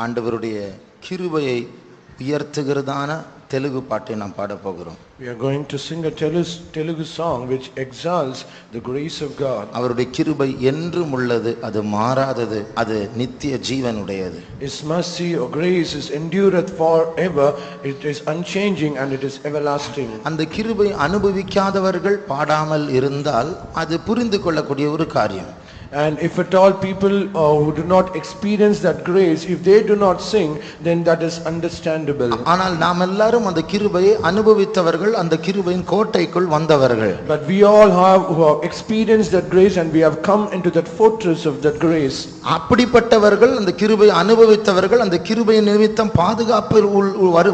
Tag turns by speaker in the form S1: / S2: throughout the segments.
S1: ஆண்டவருடைய கிருபையை உயர்த்துகிறதான தெலுங்கு பாட்டை நாம் பாட போகிறோம்.
S2: We are going to sing a Telugu song which exalts the grace of God.
S1: அவருடைய கிருபை என்றும் உள்ளது, அது மாறாதது, அது நித்திய ஜீவனுடையது.
S2: His mercy or grace is endureth forever, it is unchanging and it is everlasting.
S1: அந்த கிருபை அனுபவிக்காதவர்கள் பாடாமல் இருந்தால் அது புரிந்து கொள்ளக்கூடிய ஒரு காரியம்.
S2: And if at all people who do not experience that grace, if they do not sing, then that is understandable.
S1: ஆனால் நாம் எல்லாரும் அந்த கிருபையை அனுபவித்தவர்கள், அந்த கிருபையின் கோட்டைக்குள் வந்தவர்கள்.
S2: But we all who have experienced that grace and we have come into that fortress of that grace.
S1: அப்படிப்பட்டவர்கள், அந்த கிருபை அனுபவித்தவர்கள், அந்த கிருபையின் நிமித்தம் பாதுகாப்பில்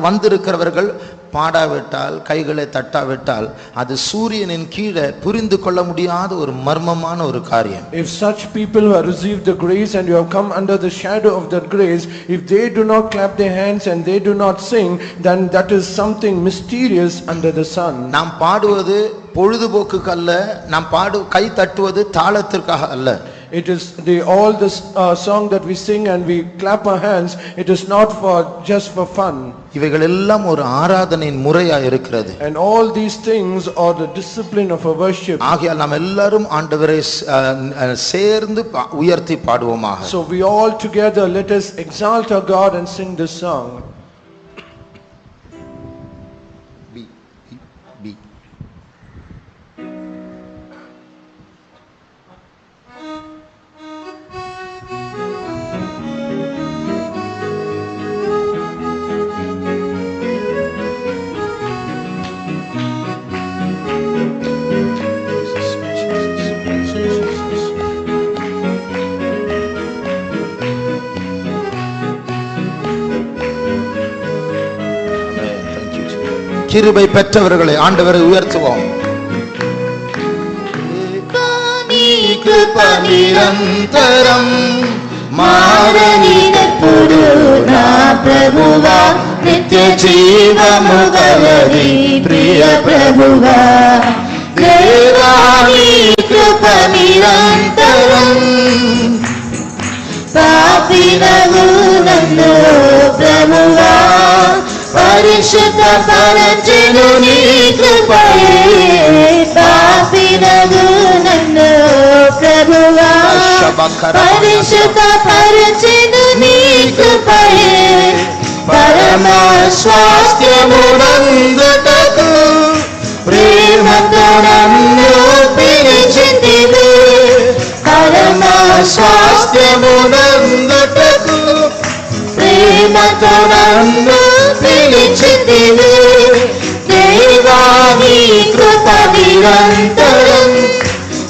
S1: வந்திருக்கிறவர்கள் பாடாவிட்டால், கைகளை தட்டாவிட்டால் அது சூரியனின் கீழே புரிந்து கொள்ள முடியாத ஒரு மர்மமான ஒரு காரியம்.
S2: If such people who have received the grace and you have come under the shadow of that grace, if they do not clap their hands and they do not sing, then that is something mysterious under the sun.
S1: நாம் பாடுவது பொழுதுபோக்குக்கு அல்ல, நாம் கை தட்டுவது தாளத்திற்காக அல்ல.
S2: It is all this song that we sing and we clap our hands, it is not just for fun.
S1: இவைகள் எல்லாம் ஒரு ஆராதனையின் முறையா இருக்கிறது.
S2: And all these things are the discipline of a worship.
S1: ஆகையால் நாம் எல்லாரும் ஆண்டவரை சேர்ந்து உயர்த்தி பாடுவோமாக.
S2: So we all together let us exalt our God and sing this song.
S1: கிருபை பெற்றவர்களை ஆண்டவரை உயர்த்துவோம். நிரந்தரம்
S3: మారనిదెప్పుడు నా ప్రభువా, నిత్య జీవము గలది ప్రియ ప్రభువా. దేవా నీ కృప నిరంతరం పాపినగు నన్ను ప్రభువా, పరిశుద్ధ పరచెను నీ కృపయే. పాపినగు నన్ను ప్రభువా, పరిశుద్ధ పరచెను నీ కృపయే. పరమ స్వాస్థ్యమునందుటకు ప్రేమతో నన్ను పిలిచితివి. పరమ స్వాస్థ్యమునందుటకు ప్రేమతో నన్ను పిలిచితివి. దేవా నీ కృప నిరంతరం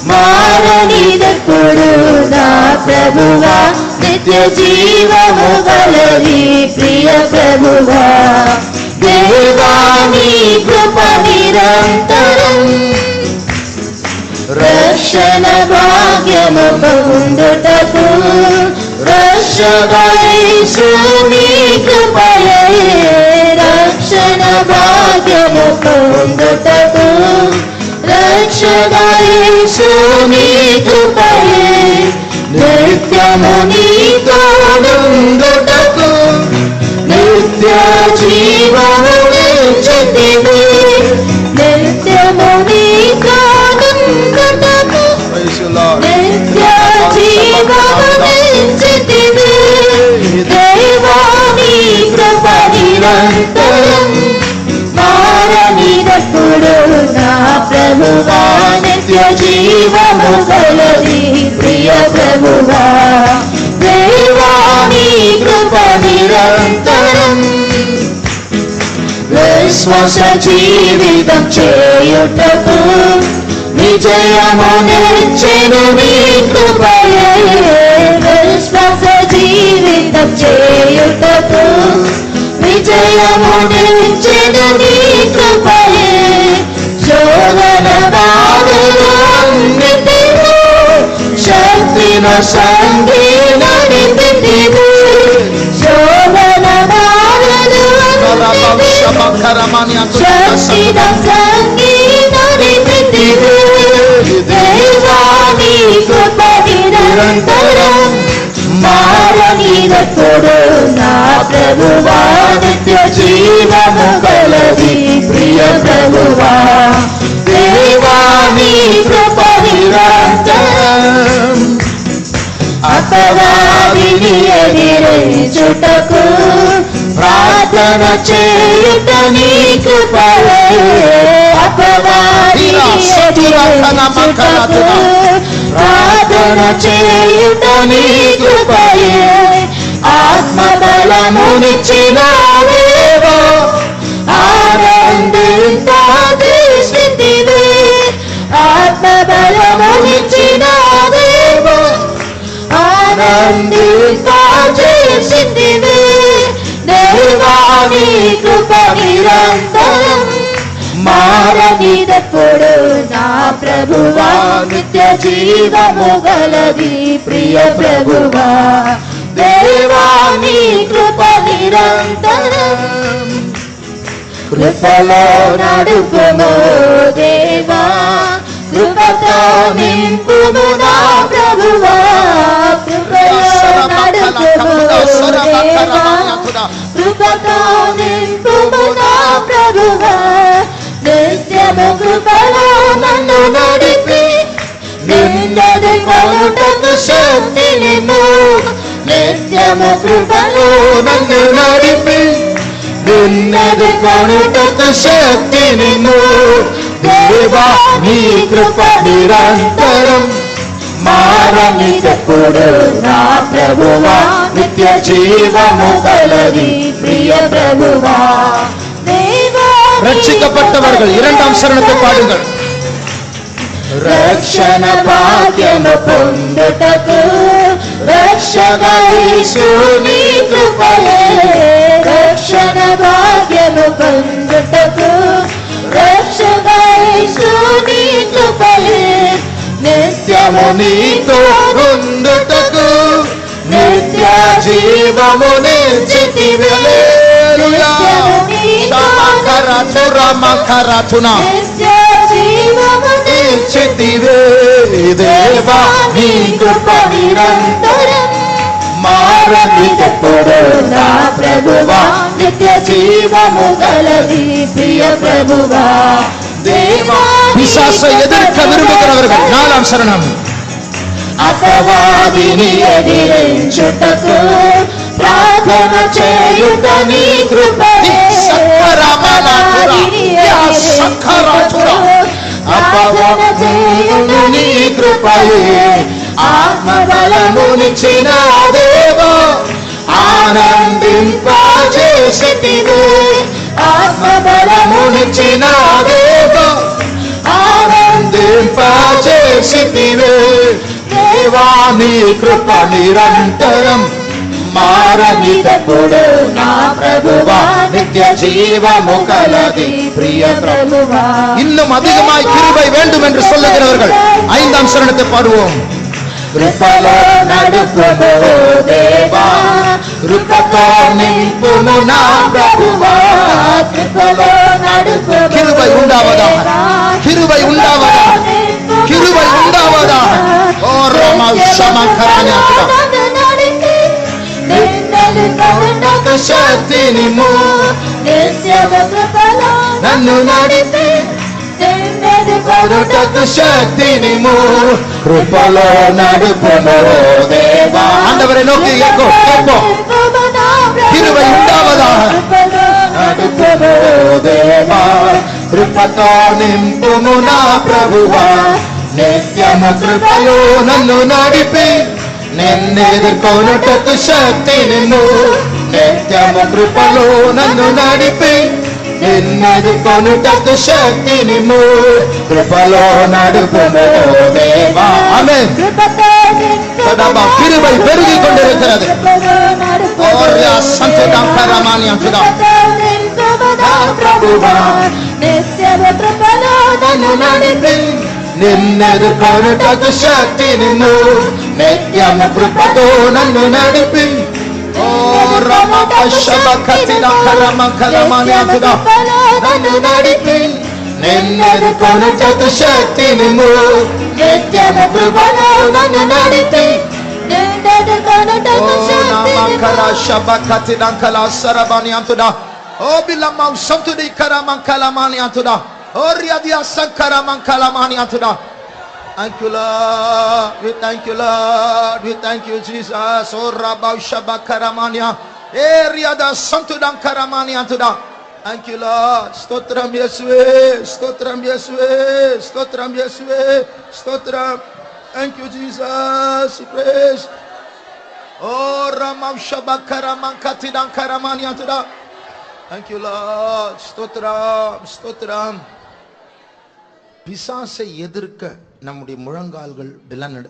S3: మారనిదెప్పుడు నా ప్రభువా, నిత్య జీవము గలది ప్రియ ప్రభువా. దేవా నీ కృప నిరంతరం రక్షణ భాగ్యము పొందుటకు రక్షగా యేసు నీ కృపయే. రక్షణ భాగ్యము పొందుటకు రక్షగా యేసు నీ కృపయే. నిత్యము నీతో నుండుటకు నిత్య జీవము నిలిచితివి. నిత్యము నీతో నుండుటకు నిత్య జీవము నిలిచితివి. దేవా నీ కృప నిరంతరం మారనిదెప్పుడు నా ప్రభువా, నిత్య జీవము గలది ప్రియ ప్రభువా. దేవా నీ కృప నిరంతరం విశ్వాస జీవితం చేయుటకు విజయమునిచ్చెను నీ కృపయే. విశ్వాస జీవితం చేయుటకు విజయమునిచ్చెను నీ కృపయే. శోధన బాధలు అన్నిటిలో శక్తిన సంగి నడిపితివి. శోధన బాధలు శక్తిన సంగి నడిపితివి. దేవా నీ కృప నిరంతరం మారనిదెప్పుడు నా
S1: జీవము కలది ప్రియ ప్రభువా దేవా నీ కృప నిరంతరం
S3: అపవాదిని ఎదిరించుటకు ప్రార్థన చేయుట నీ కృపయే అపవాదిని ఎదిరించుటకు ప్రార్థన చేయుట నీ కృపయే ఆత్మబలమునిచ్చినావేవో ఆనందింపజేసితివే ఆత్మబలమునిచ్చినావేవో ఆనందింపజేసితివే దేవా నీ కృప నిరంతరం మారనిదెప్పుడు నా ప్రభువా నిత్య జీవము గలది ప్రియ ప్రభువా దేవా నీ కృప నిరంతరం కృపలో నడుపుము దేవా కృపతో నింపుము నా ప్రభువా కృపలో నడుపుము దేవా కృపతో నింపుము నా ప్రభువా నిత్యము కృపలో నన్ను నడిపి నిన్నది కొనుటకు శక్తినిమ్ము నిత్యము కృపలో నన్ను నడిపి నిన్నది కొనుటకు శక్తినిమ్ము దేవా నీ కృప నిరంతరం మారనిదెప్పుడు నా ప్రభువా నిత్య జీవము కలది ప్రియ ప్రభువా దేవా
S1: ரட்சிக்கப்பட்டவர்கள் இரண்டாம் சரணத்தை பாடுங்கள்
S3: రక్షణ భాగ్యము పొందుటకు రక్షక యేసు నీ కృపయే రక్షణ భాగ్యము పొందుటకు రక్షక యేసు నీ కృపయే నిత్యము నీతో ఉండుటకు నిత్య జీవము నిశ్చితివే నిత్య జీవము
S1: నిశ్చితివే దేవా నీ కృప నిరంతరం
S3: మారనిదెప్పుడు నా ప్రభువా నిత్య జీవము గలది ప్రియ ప్రభువా దేవా
S1: பிசாசை எதிர்க்க விரும்புகிறவர்கள் நாலாம் சரணம்
S3: అపవాదిని ఎదిరించుటకు ప్రార్థన చేయుట నీ కృపయే అపవాదిని ఎదిరించుటకు ప్రార్థన చేయుట నీ కృపయే ఆత్మబలమునిచ్చిన దేవా ఆనందింపజేసితివే ఆత్మబలమునిచ్చిన దేవా
S1: ఆనందింపజేసితివే దేవా నీ కృప నిరంతరం మారనిదెప్పుడు నా ప్రభువా నిత్య జీవము కలది ప్రియ
S3: ప్రభువా
S1: இன்னும் அதிகமாய் கிருபை வேண்டும் என்று சொல்லுகிறவர்கள் ஐந்தாம் சரணத்தை பாடுவோம்
S3: కృపలో నడుపుము దేవా కృపతో నింపుము నా ప్రభువా కృపలో నడుపుము
S1: கிருபை உண்டாவதாக கிருபை உண்டாவதாக கிருபை உண்டாவதாக ஓ ராமா சமகரானியா
S3: శక్తినిమ్ము నిత్యము కృపలో
S1: నన్ను నడిపి
S3: కొనుటకు
S1: శక్తినిమ్ము కృపలో నడుపుము దేవా ஆண்டவரை நோக்கி கேட்போம் கிருபை உண்டாவதாக నడుపుము దేవా కృపతో నింపుము నా ప్రభువా నిత్యము కృపలో నన్ను నడిపి నిన్నెదుర్కొనుటకు శక్తినిమ్ము నిత్యము కృపలో నన్ను నడిపి నిన్నెదుర్కొనుటకు శక్తినిమ్ము కృపలో నడుపుము దేవా ఆమేన్ సదాబా கிருபை பெருகி கொண்டிருக்கிறது ஓர்யா சந்ததம் பரமானியம் சுதா ప్రభువా
S3: నిత్యము కృపలో నన్ను నడిపి
S1: నిన్నెదుర్కొనుటకు శక్తినిమ్ము నిత్యము కృపతో నన్ను నడిపి ఓ రమపశబకతిన కరమకలమనియతుదా నన్ను నడిపి నిన్నెదుర్కొనుటకు శక్తినిమ్ము నిత్యము కృపతో నన్ను నడిపి
S3: నిన్నెదుర్కొనుటకు
S1: ఓ
S3: శక్తినిమ్ము
S1: నమకర శబకతిన కలసరబనియతుదా Oh bilamau samtudi karamankalaman yatuda. Oh riadia sankaramankalamani yatuda. Thank you, Lord. We thank you, Lord. We thank you, Jesus. Oh rabau shabakaramania. Riada samtudan karamani yatuda. Thank you, Lord. Stotram Yesue. Stotram Yesue. Stotram Yesue. Stotram. Thank you, Jesus. Praise. Oh ramau shabakaramangkatidan karamani yatuda. Thank you, Lord. Stotram. Stotram. பிசாசை எதிர்க்க நம்முடைய முழங்கால்கள்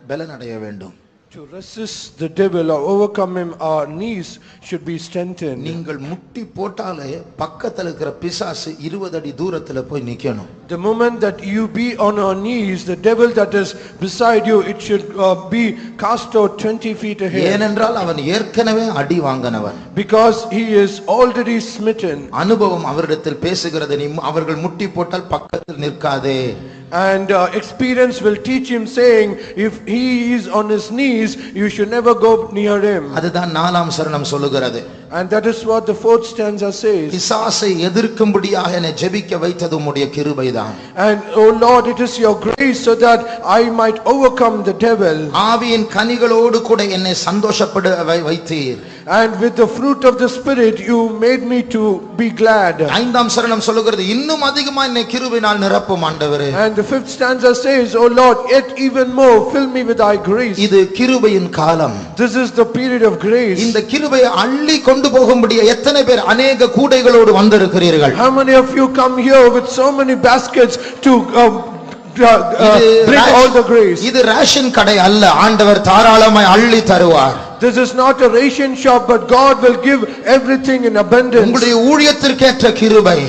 S1: பலனடைய வேண்டும்.
S2: To resist the devil or overcome him, our knees should be strengthened.
S1: நீங்கள் முட்டி போட்டாலே பக்கத்துல இருக்கிற பிசாசு 20 அடி தூரத்துல போய் நிக்கணும்.
S2: The moment that you be on your knees, the devil that is beside you, it should be cast out 20 feet ahead.
S1: ஏனென்றால் அவன் ஏற்கனவே அடி வாங்கினவன்.
S2: Because he is already smitten.
S1: அனுபவம் அவரிடத்தில் பேசுகிறது, நீ அவர்கள் முட்டி போட்டால் பக்கத்தில் நிற்காதே.
S2: And experience will teach him, saying, if he is on his knees, you should never go near him.
S1: அதுதான் 4ஆம் சரணம் சொல்லுகிறது.
S2: And that is what the 4th stanza says.
S1: பிசாசை எதிர்க்கும்படியாக என்னை ஜெபிக்க வைத்தது உம்முடைய கிருபைதான்.
S2: And oh Lord, it is your grace so that I might overcome the devil.
S1: ஆவியின் கனிகளோடு கூட என்னை சந்தோஷப்பட வைத்தீர்.
S2: And with the fruit of the spirit you made me to be glad.
S1: 5ஆம் சரணம் சொல்லுகிறது, இன்னும் அதிகமாக என்னை கிருபையினால் நிரப்பும் ஆண்டவரே.
S2: And the 5th stanza says, oh Lord, yet even more fill me with thy grace.
S1: இது கிருபையின் காலம்.
S2: This is the period of grace.
S1: இந்த கிருபையை அள்ளி கொண்டு போகும்படி எத்தனை பேர் அநேக கூடைகளோடு வந்திருக்கிறீர்கள்?
S2: How many of you come here with so many baskets to bring all the grace?
S1: இது ரேஷன் கடை அல்ல, ஆண்டவர் தாராளமாய் அள்ளி தருவார்.
S2: This is not a ration shop, but God will give everything in abundance.
S1: உங்களுடைய ஊழியத்திற்கேற்ற கிருபை,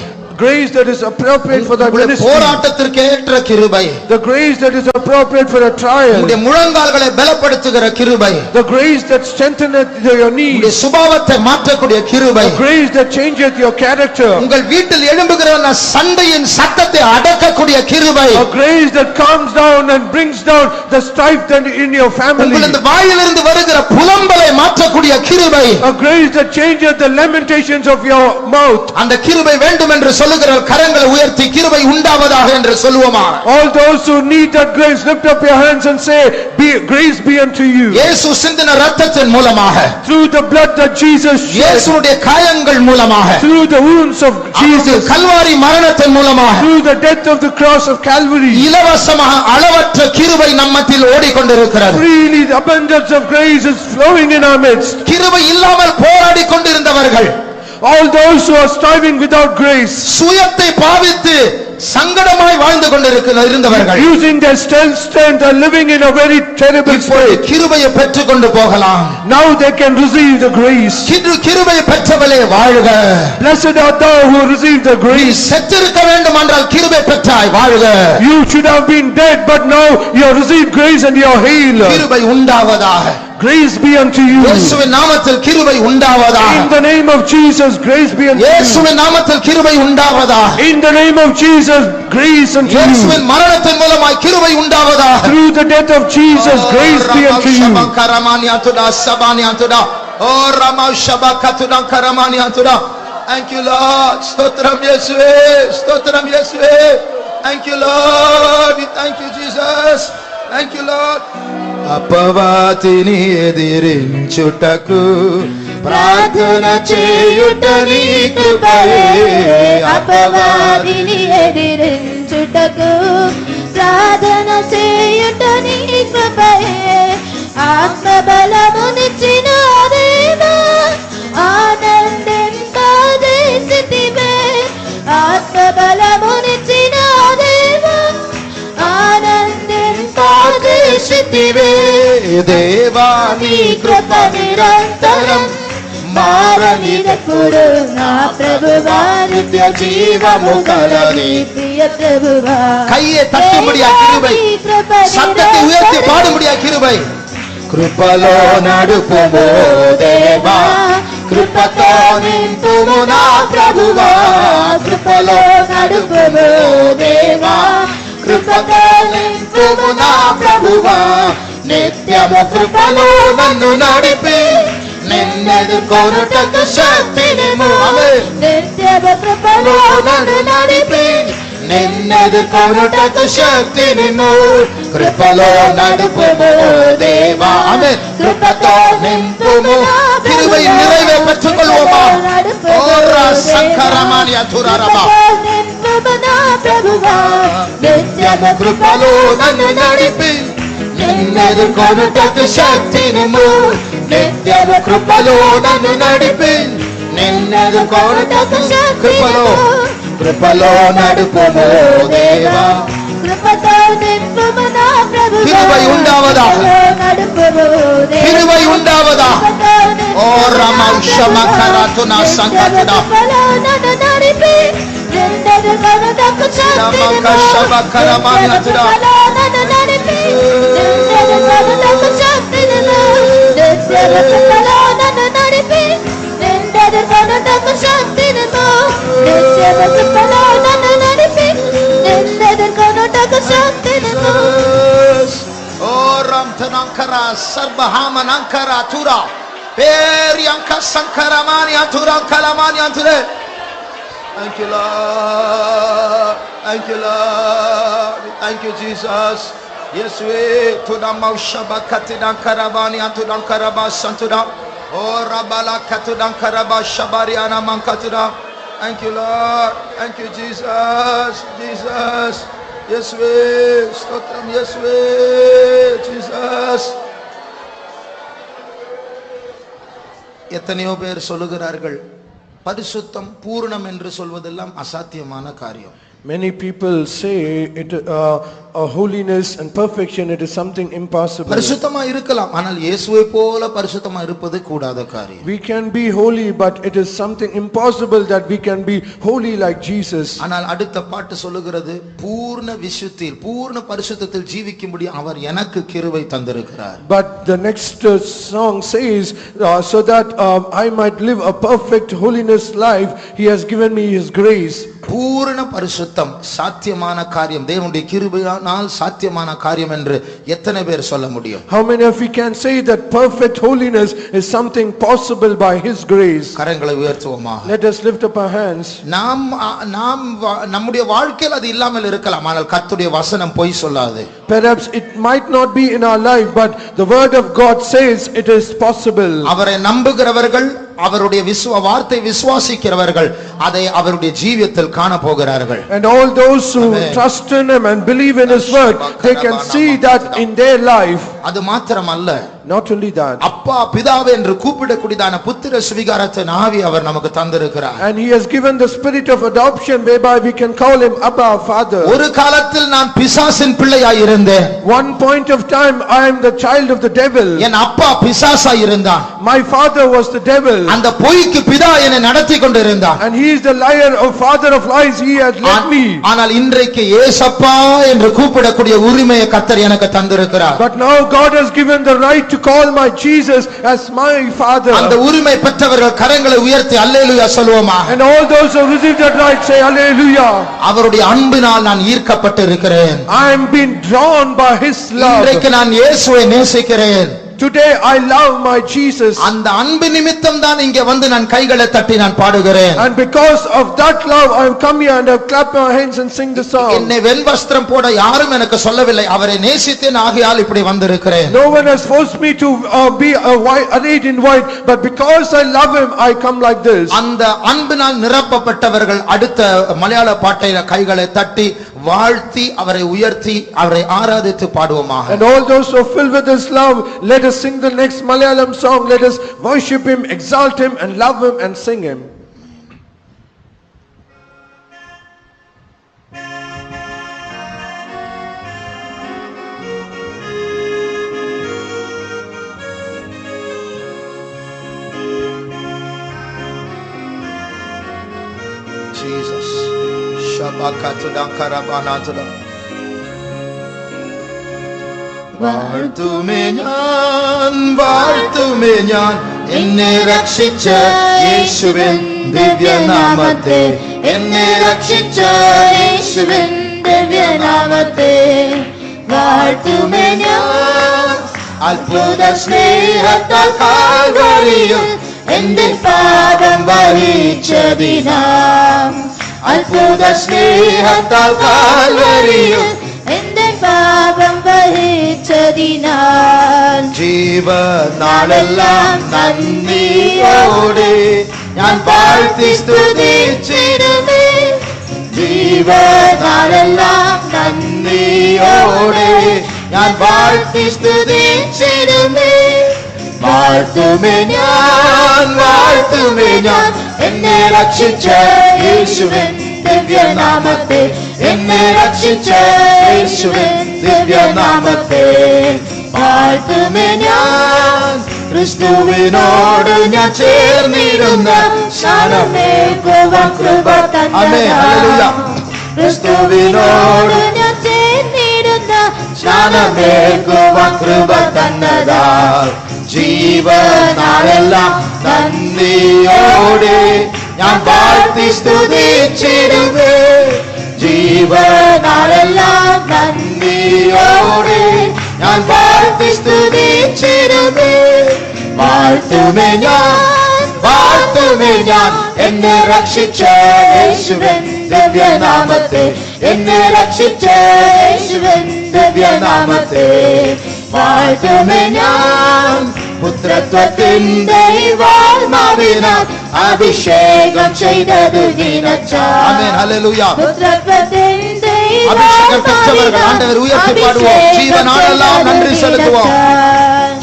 S2: grace that is appropriate for the ministry,
S1: போராட்டத்திற்கேற்ற கிருபை,
S2: the grace that is appropriate for a trial,
S1: உங்களுடைய முழங்கால்களை பலப்படுத்துகிற கிருபை,
S2: the grace that strengtheneth your knees,
S1: உங்களுடைய சுபாவத்தை மாற்றக்கூடிய கிருபை,
S2: the grace that changeth your character,
S1: உங்கள் வீட்டில் எழும்புகிற சண்டையின் சத்தத்தை அடக்கக்கூடிய கிருபை,
S2: a grace that calms down and brings down the strife that in your family,
S1: உங்கள் வாயிலிருந்து வருகிற புலம்பலை மாற்றக்கூடிய கிருபை,
S2: a grace that changeth the lamentations of your mouth.
S1: அந்த கிருபை வேண்டும் என்று சொல்லுகிற கரங்களை உயர்த்தி கிருபை உண்டாவதாக என்று சொல்லுவோமா?
S2: All those who need that grace, lift up your hands and say, grace be unto you.
S1: இயேசு சிந்தின இரத்தத்தின் மூலமாக,
S2: through the blood that Jesus shed,
S1: இயேசுவுடைய காயங்கள் மூலமாக,
S2: through the wounds of Jesus,
S1: Kalvari மரணத்தின் மூலமாக,
S2: through the death of the cross of Calvary,
S1: இலவசமாக அளவற்ற கிருபை நம்மத்தில் ஓடிக்கொண்டிருக்கிறது.
S2: freely the abundance of grace is flowing in our midst.
S1: கிருபை இல்லாமல் போராடி கொண்டிருந்தவர்கள்,
S2: all those who are striving without grace,
S1: சுயத்தை பாவித்து சங்கடமாய் வாழ்ந்து கொண்டிருந்தவர்கள்,
S2: using their strength are living in a very terrible state.
S1: கிருபையை பெற்றுக் கொண்டு போகலாம்.
S2: Now they can receive the grace.
S1: கிருபையை பெற்றவளே வாழ்க.
S2: Blessed art thou who receive the grace.
S1: செத்திருக்க வேண்டும் என்றால் கிருபை பெற்றாய், வாழ்க.
S2: You should have been dead, but now you have received grace and you are healed.
S1: கிருபை உண்டாவதாக.
S2: Grace be unto you.
S1: இயேசுவின் நாமத்தில் கிருபை உண்டாவதாக.
S2: In the name of Jesus, grace be unto you.
S1: இயேசுவின் நாமத்தில் கிருபை உண்டாவதாக.
S2: In the name of Jesus, grace unto you.
S1: இயேசுவின் மரணத்தின் மூலமாய் கிருபை உண்டாவதாக.
S2: Through the death of Jesus, grace be unto you.
S1: Oh Rama Shabakatuda Karamaniatuda. Thank you Lord. Stotram Yesue. Stotram Yesue. Thank you Lord. We thank you Jesus. Thank you Lord. అపవాదిని ఎదిరించుటకు
S3: ప్రార్థన చేయుట నీ కృపయే, అపవాదిని ఎదిరించుటకు ప్రార్థన చేయుట నీ కృపయే, ఆత్మబలమునిచ్చిన దేవా ఆనందింపజేసితివే, ఆత్మబలమునిచ్చిన దేవా ఆనందింపజేసితివే,
S1: దేవా
S3: నీ కృప నిరంతరం మారనిదెప్పుడు నా ప్రభువా, నిత్య జీవము గల నీ ప్రియ ప్రభువా.
S1: கையை தட்டும்படியா கிருபை, சத்தத்தை உயர்த்தி பாடும்படியா கிருபை. కృపలో నడుపుమో దేవా,
S3: కృపతో నింపుము నా ప్రభువా, కృపలో నడుపుము దేవా, కృపతో నింపుము నా ప్రభువా, నిత్యము కృపలో నన్ను నడిపి నిన్నెదుర్కొనుటకు శక్తినిమ్ము. నిత్యము కృపలో నన్ను నడిపి
S1: నిన్నెదుర్కొనుటకు శక్తి నిమ్ము కృపలో నడుపుము దేవా ఆమేన్ కృపతో నింపుము கிருபை நிறைவை பெற்றுக்கொள்வோமா ஓரா சங்கரமானிய துரரபா నిత్యము కృపలో నన్ను నడిపి నిన్నెదుర్కొనుటకు శక్తి నిమ్ము నిత్యము కృపలో నన్ను నడిపి నిన్నెదుర్కొనుటకు కృపలో నడుపుము దేవా
S3: కృపతో నింపుము నా ప్రభువా
S1: கிருபை உண்டாவதாக
S3: నడుపుము
S1: கிருபை உண்டாவதாக ஓ ரமௌஷமகரதுனா சங்கதுனா
S3: నన్ను నడిపి నిన్నెదుర్కొనుటకు శక్తి
S1: శమకశమకరమానియతుడా
S3: నన్ను నడిపి నిన్నెదుర్కొనుటకు శక్తి నిత్యము కృపలో నన్ను నడిపి నిన్నెదుర్కొనుటకు శక్తి నిత్యము కృపలో నన్ను నడిపి నిన్నెదుర్కొనుటకు శక్తి
S1: ఓ రంతనంకర సర్బహామనంకర Tura పేర్యంక సంకరమానియతురా కలమానియతురే Thank you, Lord. Thank you, Lord. Thank you, Jesus. Yes, we to the Maushaba Katidan Karabani and to the Karabas Santuda. Oh, Rabala Katudan Karabas Shabariana Mankatuda. Thank you, Lord. Thank you, Jesus. Jesus. Yes, we. Stotram, yes, we. Jesus. எத்தனையோ பேர் சொல்லுகிறார்கள் பரிசுத்தம் பூரணம் என்று சொல்வதெல்லாம் அசாத்தியமான காரியம்.
S2: Many people say it holiness and perfection, it is something impossible.
S1: பரிசுத்தமா இருக்கலாம், ஆனால் இயேசுவை போல பரிசுத்தமா இருப்பது கூடாத காரியம்.
S2: We can be holy, but it is something impossible that we can be holy like Jesus.
S1: ஆனால் அடுத்த பாட்டு சொல்லுகிறது பூர்ண விசுத்தியில் பூர்ண பரிசுத்தத்தில் ஜீவிக்கும்படி அவர் எனக்கு கிருபை தந்திருக்கிறார்.
S2: But the next song says so that I might live a perfect holiness life, he has given me his grace.
S1: பூர்ண பரிசுத்தம் சாத்தியமான காரியம், தேவனுடைய கிருபையால் சாத்தியமான காரியம் என்று எத்தனை பேர் சொல்ல முடியும்?
S2: How many of you can say that perfect holiness is something possible by his grace?
S1: கரங்களை உயர்த்துவோமா?
S2: Let us lift up our hands.
S1: நாம் நம்முடைய வாழ்க்கையில் அது இல்லாமல் இருக்கலாம், ஆனால் கர்த்தருடைய வசனம் பொய் சொல்லாது.
S2: Perhaps it might not be in our life, but the word of God says it is possible.
S1: அவரை நம்புகிறவர்கள், அவருடைய வார்த்தை விசுவாசிக்கிறவர்கள் அதை அவருடைய ஜீவியத்தில் காண போகிறார்கள்.
S2: And all those who trust in him and believe in his word, they can see that in their life.
S1: அது மாத்திரமல்ல,
S2: not only that,
S1: அப்பா பிதாவே என்று கூப்பிடக்கூடியதான புத்திர சுவிகாரத்தின் ஆவி அவர் நமக்கு தந்திருக்கிறார்.
S2: and he has given the spirit of adoption whereby we can call him Abba, Father.
S1: ஒரு காலத்தில் நான் பிசாசின் பிள்ளையாய் இருந்தேன்.
S2: One point of time I am the child of the devil.
S1: என் அப்பா பிசாசாய் இருந்தான்.
S2: My father was the devil.
S1: அந்த பொய்க்கு பிதா என்னை நடத்தி கொண்டிருந்தான்.
S2: And he is the liar or father of lies, he has led me.
S1: ஆனால் இன்றைக்கு இயேசப்பா என்று கூப்பிடக்கூடிய உரிமையை கர்த்தர் எனக்கு தந்திருக்கிறார்.
S2: But now God has given the right to call my Jesus as my father.
S1: அந்த உரிமை பெற்றவர்கள் கரங்களை உயர்த்தி அல்லேலூயா சொல்வோமா?
S2: And all those who receive that right say hallelujah.
S1: அவருடைய அன்பினால் நான் ஈர்க்கப்பட்டு இருக்கிறேன்.
S2: I am being drawn by his love.
S1: இன்றைக்கு நான் இயேசுவை நேசிக்கிறேன்.
S2: Today I love my Jesus.
S1: அந்த அன்பு நிமித்தம் தான் இங்கே வந்து நான் கைகளை தட்டி நான் பாடுகிறேன்.
S2: And because of that love I have come here and I have clapped my hands and sing the song.
S1: என்னை வெண்வஸ்திரம் போட யாரும் எனக்கு சொல்லவில்லை, அவரை நேசித்தேன் ஆகையால் இப்படி வந்திருக்கிறேன்.
S2: No one has forced me to be arrayed in white, but because I love him I come like this.
S1: அந்த அன்பினால் நிரப்பப்பட்டவர்கள் அடுத்த மலையாள பாட்டை கைகளை தட்டி வாழ்த்தி அவரை உயர்த்தி அவரை ஆராதித்து பாடுவோமாக.
S2: And all those who are filled with his love, let us sing the next Malayalam song. Let us worship him, exalt him and love him and sing him.
S1: Jesus Shabakatudan Karabanatudan വാഴ്ത്തുമേ ഞാൻ എന്നെ രക്ഷിച്ച യേശുവിൻ ദിവ്യനാമത്തെ, എന്നെ രക്ഷിച്ച യേശുവിൻ ദിവ്യനാമത്തെ വാഴ്ത്തുമേ ഞാൻ. അത്ഭുത സ്നേഹത്താൽ കാൽവരിയിൽ എന്റെ പാപം വഹിച്ചു
S3: രക്ഷിച്ചതിനാം അത്ഭുത സ്നേഹത്താൽ കാൽവരിയിൽ എന്റെ പാപം വഹിച്ചതിനാൽ
S1: ജീവനാളെല്ലാം നന്ദിയോടെ ഞാൻ വാഴ്ത്തി സ്തുതിച്ചിടുമേ. ജീവനാളെല്ലാം നന്ദിയോടെ ഞാൻ വാഴ്ത്തി സ്തുതിച്ചിടുമേ. വാഴ്ത്തുമേ ഞാൻ എന്നെ രക്ഷിച്ച യേശുവിൻ ദിവ്യനാമത്തെ, എന്നെ രക്ഷിച്ച യേശുവിൻ ദിവ്യനാമത്തെ. വാഴ്ത്തുമേ ഞാൻ ക്രിസ്തുവിനോട് ഞാൻ ചേർന്നിരുന്ന സ്നാനമേൽക്കുവാൻ കൃപ തന്നതാം. ക്രിസ്തുവിനോട് ഞാൻ ചേർന്നിരുന്ന സ്നാനമേൽക്കുവാൻ കൃപ തന്നതാൽ ജീവനാളെല്ലാം നന്ദിയോടെ ഞാൻ വാഴ്ത്തി സ്തുതിച്ചിടുമേ. ജീവനാളെല്ലാം നന്ദിയോടെ ഞാൻ വാഴ്ത്തി സ്തുതിച്ചിടുമേ. വാഴ്ത്തുമേ ഞാൻ എന്നെ രക്ഷിച്ച യേശുവിൻ ദിവ്യനാമത്തെ, എന്നെ രക്ഷിച്ച യേശുവിൻ ദിവ്യനാമത്തെ. വാഴ്ത്തുമേ ഞാൻ പുത്രത്വത്തിന്റെ ആത്മാവിനാൽ അഭിഷേകം ചെയ്തത് നിനച്ചാൽ. പുത്രത്വത്തിന്റെ അഭിഷേകം பெற்றவர்கள் ஆண்டவர் உயர்த்தி பாடுவோம். ജീവനാളെല്ലാം നന്ദി செலுத்துவோம்.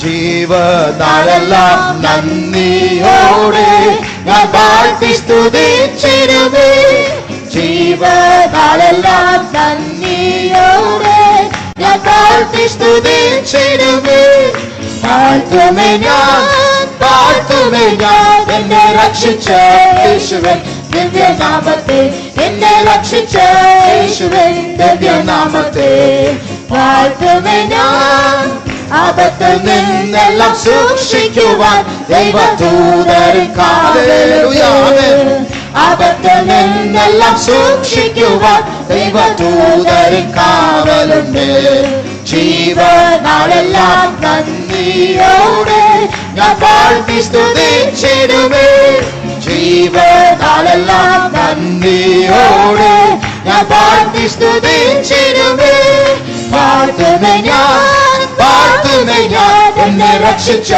S1: ജീവനാളെല്ലാം നന്ദിയോടെ ഞാൻ വാഴ്ത്തി സ്തുതിച്ചിടുമേ. ജീവനാളെല്ലാം നന്ദിയോടെ ഞാൻ വാഴ്ത്തി സ്തുതിച്ചിടുമേ. വാഴ്ത്തുമേ ഞാൻ എന്നെ രക്ഷിച്ച യേശുവിൻ ദിവ്യനാമത്തെ, എന്നെ രക്ഷിച്ച യേശുവിൻ ദിവ്യനാമത്തെ. വാഴ്ത്തുമേ ഞാൻ ആപത്തിൽ നിന്നെല്ലാം സൂക്ഷിക്കുവാൻ ദൈവദൂതരിൻ കാവലുണ്ട്. ആപത്തിൽ നിന്നെല്ലാം സൂക്ഷിക്കുവാൻ ദൈവദൂതരിൻ കാവലുണ്ട്. ജീവനാളെല്ലാം നന്ദിയോടെ ഞാൻ വാഴ്ത്തി സ്തുതിച്ചിടുമേ. ജീവനാളെല്ലാം നന്ദിയോടെ ഞാൻ വാഴ്ത്തി സ്തുതിച്ചിടുമേ. വാഴ്ത്തുമേ ഞാൻ എന്നെ രക്ഷിച്ച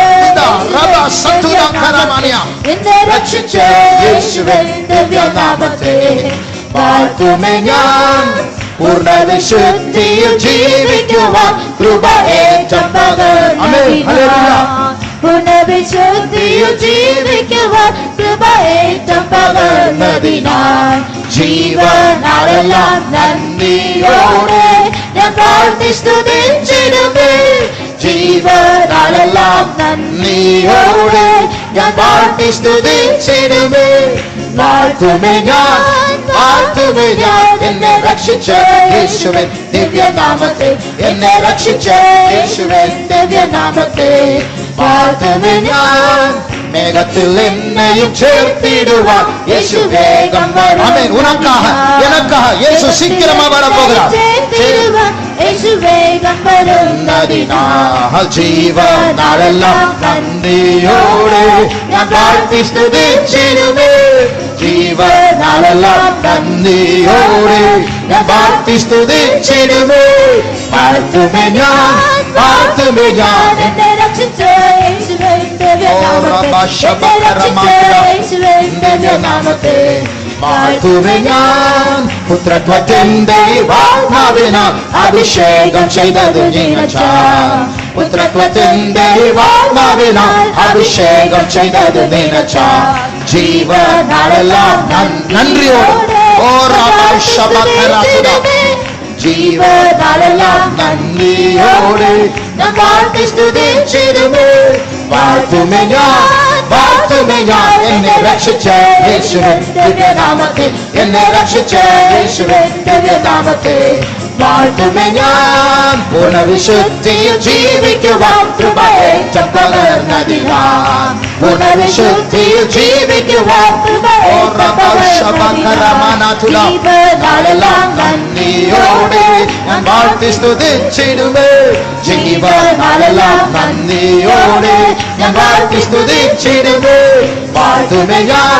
S1: എന്നെ രക്ഷിച്ച യേശുവിൻ ദിവ്യനാമത്തെ. വാഴ്ത്തുമേ ഞാൻ പൂർണ്ണ വിശുദ്ധിയിൽ ജീവിക്കുവാൻ കൃപ ഏറ്റം പകർന്നതിനാൽ. പൂർണ്ണ വിശുദ്ധിയിൽ ജീവിക്കുവാൻ കൃപ ഏറ്റം പകർന്നതിനാൽ ജീവനാളെല്ലാം നന്ദിയോടെ ഞാൻ വാഴ്ത്തി സ്തുതിച്ചിടുമേ. ജീവനാളെല്ലാം നന്ദിയോടെ ഞാൻ വാഴ്ത്തി സ്തുതിച്ചിടുമേ. വാഴ്ത്തുമേ ഞാൻ എന്നെ രക്ഷിച്ച യേശുവിൻ ദിവ്യനാമത്തെ, എന്നെ രക്ഷിച്ച യേശുവിൻ ദിവ്യനാമത്തെ. വാഴ്ത്തുമേ ഞാൻ மேகத்தில் என்னையும் சேர்த்திடுவார் இயேசு வேகம் வரும். ஆமென். உனக்காக எனக்காக இயேசு சீக்கிரமா வர போகிறார். இயேசு வேகம் வருന്നതിനാൽ ജീവനാളെല്ലാം നന്ദിയോടെ ഞാൻ വാഴ്ത്തി സ്തുതിച്ചിടുമേ. ജീവനാളെല്ലാം നന്ദിയോടെ ഞാൻ വാഴ്ത്തി സ്തുതിച്ചിടുമേ. വാഴ്ത്തുമേ ഞാൻ എന്നെ രക്ഷിച്ച യേശുവിൻ ദിവ്യനാമത്തെ. വാഴ്ത്തുമേ ഞാൻ പുത്രത്വത്തിന്റെ ആത്മാവിനാൽ അഭിഷേകം ചെയ്തത് നിനച്ചാൽ. പുത്രത്വത്തിന്റെ ആത്മാവിനാൽ അഭിഷേകം ചെയ്തത് നിനച്ചാൽ ജീവനാളെല്ലാം നന്ദിയോടെ ജീവനാളെല്ലാം നന്ദിയോടെ ഞാൻ വാഴ്ത്തി സ്തുതിച്ചിടുമേ. വാഴ്ത്തുമേ ഞാൻ എന്നെ രക്ഷിച്ച യേശുവിൻ ദിവ്യനാമത്തെ, എന്നെ രക്ഷിച്ച യേശുവിൻ ദിവ്യനാമത്തെ. വാഴ്ത്തുമേ ഞാൻ പൂർണ്ണ വിശുദ്ധിയിൽ ജീവിക്കുവാൻ കൃപ ഏറ്റം പകർന്നതിനാൽ. പൂർണ്ണ വിശുദ്ധിയിൽ ജീവിക്കുവാൻ ജീവനാളെല്ലാം നന്ദിയോടെ ഞാൻ വാഴ്ത്തി സ്തുതിച്ചിടുമേ. ജീവനാളെല്ലാം നന്ദിയോടെ ഞാൻ വാഴ്ത്തി സ്തുതിച്ചിടുമേ. വാഴ്ത്തുമേ ഞാൻ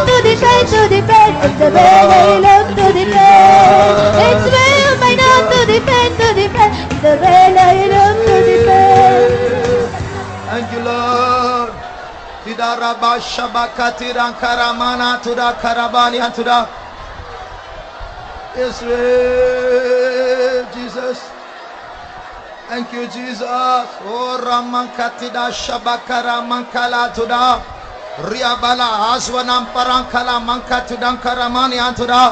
S1: shabakatira karamana tura karabani atura. Yes, Jesus. Thank you, Jesus. Oh, Ramankatida Shabakara Mankala Tuda. Riabala Aswanam Parankala Mankatudan Karamani Antuda.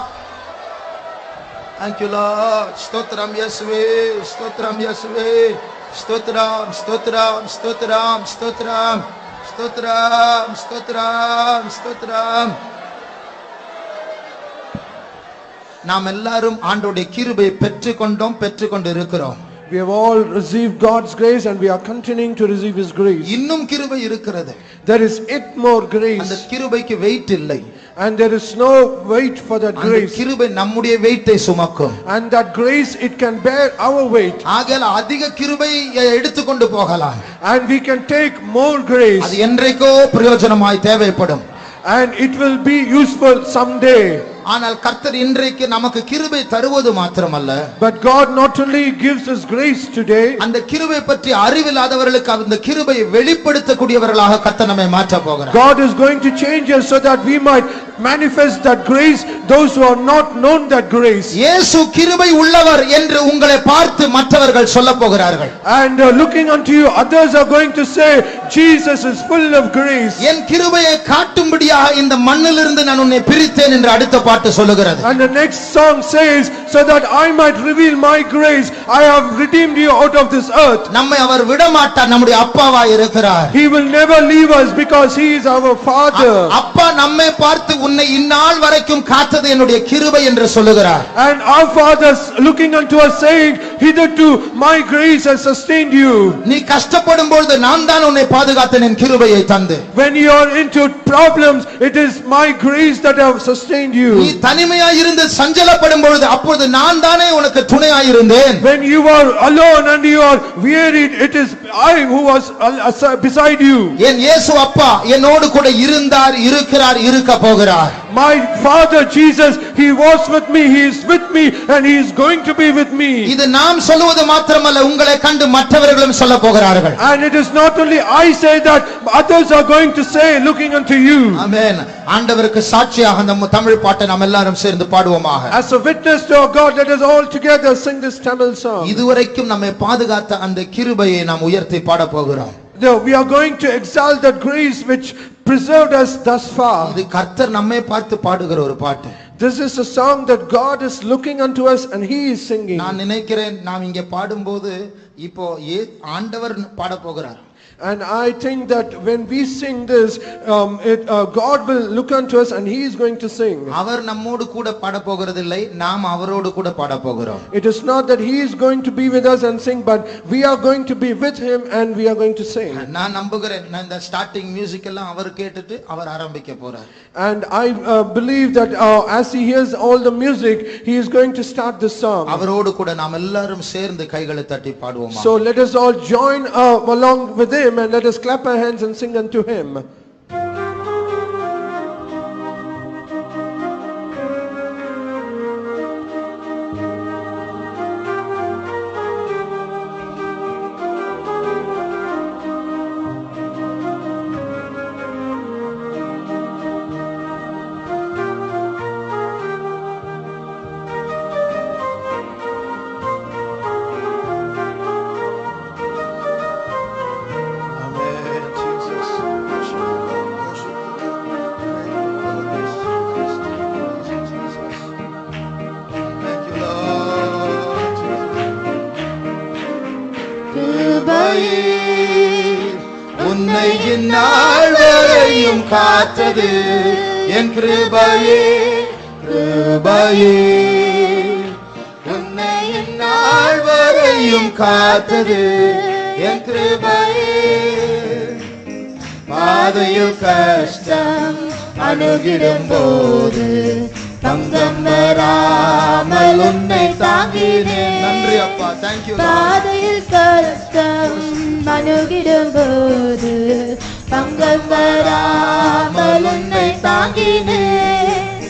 S1: Thank you, Lord. Stotram Yeswe, Stotram Yeswe. Stotram, Stotram, Stotram, Stotram, Stotram, Stotram, Stotram. நாம் எல்லாரும் ஆண்டவருடைய கிருபையை பெற்றுக்கொண்டோம், பெற்றுக்கொண்டு இருக்கிறோம்.
S2: We have all received God's grace and we are continuing to receive His grace.
S1: இன்னும் கிருபை இருக்கிறது.
S2: There is yet more
S1: அந்த
S2: grace
S1: கிருபைக்கு வெயிட் இல்லை.
S2: and there is no weight for that
S1: அந்த
S2: grace.
S1: கிருபை நம்முடைய வெயிட்டை சுமக்கும்.
S2: And that grace, it can bear our weight.
S1: ஆகையால் அதிக கிருபை எடுத்துக்கொண்டு போகலாம்.
S2: And we can take more grace.
S1: அது என்றைக்கோ பிரயோஜனமாய் தேவைப்படும்.
S2: And it will be useful someday.
S1: ஆனால் கர்த்தர் இன்றைக்கு நமக்கு கிருபை தருவது மாத்திரமல்ல,
S2: But God not only gives us grace today,
S1: அந்த கிருபை பற்றி அறிவில்லாதவர்களுக்கு அந்த கிருபையை வெளிப்படுத்தக்கூடியவர்களாக கர்த்தர் நம்மை மாற்ற போகிறார்.
S2: God is going to change us so that we might manifest that grace, those who are not known that grace.
S1: இயேசு கிருபை உள்ளவர் என்று உங்களை பார்த்து மற்றவர்கள் சொல்லப் போகிறார்கள்.
S2: And looking unto you, others are going to say, Jesus is full of grace.
S1: என் கிருபையை காட்டும்படியாக இந்த மண்ணிலிருந்து நான் உன்னை பிரித்தேன் என்று அடுத்த பாட்டு சொல்லுகிறது.
S2: And the next song says, so that I might reveal my grace, I have redeemed you out of this earth.
S1: நம்மை அவர் விடமாட்டார், நம்முடைய அப்பாவாய் இருக்கிறார்.
S2: He will never leave us because He is our Father.
S1: அப்பா நம்மை பார்த்து உன்னை இந்நாள் வரைக்கும் காத்தது என்னுடைய கிருபை என்று சொல்லுகிறார்.
S2: And our Father looking unto us saying, hitherto my grace has sustained you.
S1: நீ கஷ்டப்படும் பொழுது நான் தான் உன்னை பாதுகாத்தேன் என் கிருபையை தந்து.
S2: When you are into problems, it is my grace that have sustained
S1: நீ
S2: you.
S1: தனிமையாய் இருந்து சஞ்சலப்படும் பொழுது அப்பொழுது நான் தானே உனக்கு துணையாய் இருந்தேன்.
S2: When you are alone and you are wearied, it is I who was beside you.
S1: என் இயேசு அப்பா என்னோடு கூட இருந்தார், இருக்கிறார், இருக்க போகிறார்.
S2: My Father Jesus, He was with me, He is with me, and He is going to be with me.
S1: இது நாம் சொல்லுவது மாத்திரமல்ல, உங்களை கண்டு மற்றவர்களும் சொல்ல போகிறார்கள்.
S2: And it is not only I say that, others are going to say, looking unto you.
S1: ஆமென். ஆண்டவருக்கு சாட்சியாக அந்த தமிழ் பாட்டை நாம் எல்லாரும் சேர்ந்து பாடுவோமாக.
S2: As a witness to our God, let us all together sing this Tamil song.
S1: இதுவரைக்கும் நம்மை பாதுகாத்த அந்த கிருபையை நாம் உயர்த்தி பாட போகிறோம்.
S2: We are going to exalt that grace which preserved us thus far.
S1: இது கர்த்தர் நம்மை பார்த்து பாடுகிற ஒரு பாட்டு.
S2: This is a song that God is looking unto us and He is singing.
S1: நான் நினைக்கிறேன் நாம் இங்கே பாடும்போது இப்போ ஆண்டவர் பாட போகிறார்.
S2: And I think that when we sing this, God will look unto us and He is going to sing.
S1: அவர் நம்மோடு கூட பாட போகிறதில்லை, நாம் அவரோடு கூட பாட போகிறோம்.
S2: It is not that He is going to be with us and sing, but we are going to be with Him and we are going to sing.
S1: நான் நம்புகிறேன், இந்த ஸ்டார்டிங் மியூசிக் எல்லாம் அவர் கேட்டுட்டு அவர் ஆரம்பிக்க போறார்.
S2: And I believe that as He hears all the music, He is going to start the song.
S1: அவரோடு கூட நாம் எல்லாரும் சேர்ந்து கைகளை தட்டி பாடுவோம்.
S2: So let us all join along with Him and let us clap our hands and sing unto Him. உன்னை இந்நாள் வரையும் காத்தது என் கிருபையே, கிருபையே. உன்னை இந்நாள் வரையும் காத்தது என் கிருபையே. பாதையில் கஷ்டம் அணுகிடும் போது பங்கம் வராமல் உன்னை தாங்கினேன். நன்றி அப்பா, தேங்க்யூ. பாதையில் கஷ்டம் அணுகிடும் போது பங்கம் வராமல் உன்னை தாங்கினேன்.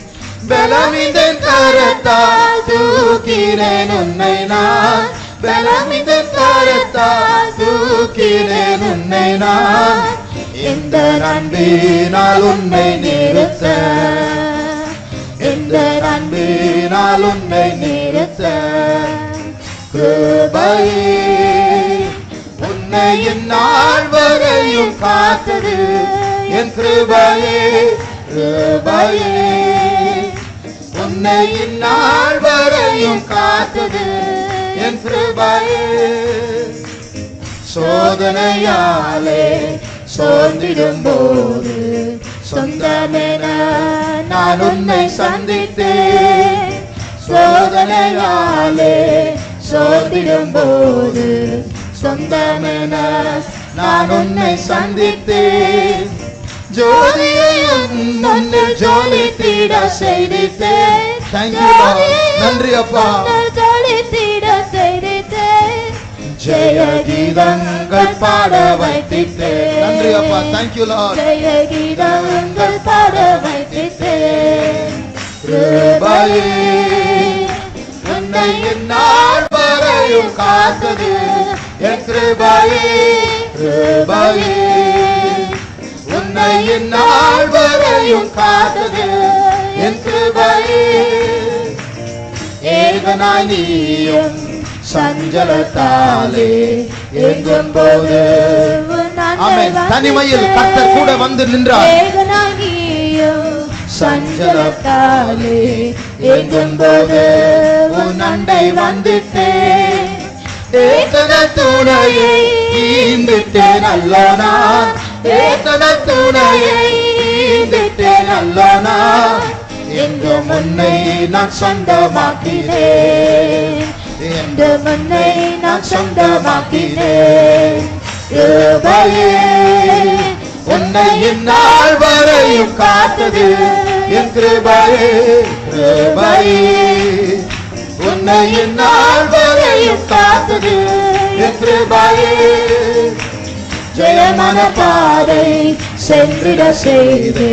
S2: பலமிதன் கரத்தால் தூக்கினேன் உன்னை நான், பலமிதன் கரத்தால் தூக்கினேன் உன்னை நான்.
S1: இந்த அன்பினால் உன்னை நிறுத்த, இந்த அன்பினால் உன்னை நிறுத்த, கிருபையே உன்னை இந்நாள் வரையும் காத்தது, என் கிருபையே, கிருபையே உன்னை இந்நாள் வரையும் காத்தது, என் கிருபையே. சோதனையாலே சோர்ந்திடும் போது சொந்தமென நான் உன்னை சந்தித்தேன், சோதனையாலே சோர்ந்திடும் போது சொந்தமென நான் உன்னை சந்தித்தேன், ஜோதியை உன்னில் ஜொலித்திட செய்தித்தேன். நன்றி அப்பா, ஜொலித்திட செய்தித்தேன், ஜெய கீதங்கள் பாட வைத்திட்டேன். நன்றி அப்பா, தேங்க்யூ லார்ட். ஜெய கீதங்கள் பாட வைத்திட்டேன், கிருபையே உன்னை இந்நாள் வரையும் காத்தது, என் கிருபையே, கிருபையே உன்னை இந்நாள் வரையும் காத்தது, என் கிருபையே. ஏகனாய் நீயும் சஞ்சலத்தாலே எங்கும் போது, ஆமென், தனிமையில் கர்த்தர் கூட வந்து நின்றார். ஏகனாய் நீயும் சஞ்சலத்தாலே எங்கும் போது உன் அண்டை வந்திட்டேன், ஏகன துணையை ஈந்திட்டேன் அல்லோ நான், ஏகன துணையை ஈந்திட்டேன் அல்லோ நான், எங்கும் உன்னை நான் சொந்தமாக்கினேன், எங்கும் உன்னை நான் சொந்தமாக்கினேன், கிருபையே உன்னை இந்நாள் வரையும் காத்தது, என் கிருபையே, கிருபையே உன்னை இந்நாள் வரையும் காத்தது, என் கிருபையே. ஜெயமான பாதை சென்றிட செய்து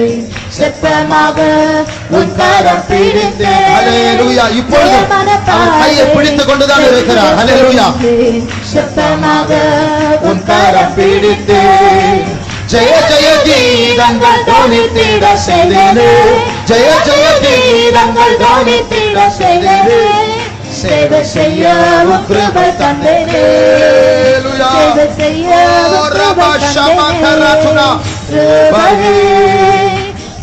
S1: செப்பமாக உன் கரம் பிடித்தேன். ஹல்லேலூயா. இப்பொழுது அவர் கையை பிடித்துக் கொண்டுதான் இருக்கிறார். ஹல்லேலூயா. செப்பமாக உன் கரம் பிடித்தேன், ஜெய ஜெய கீதங்கள் தோனித்திட செய்தேனே, ஜெய ஜெய கீதங்கள் தோனித்திட செய்தேனே, சேவை செய்ய உன் கிருபை தந்தேனே, சேவை செய்ய உன் கிருபை தந்தேனே, கிருபையே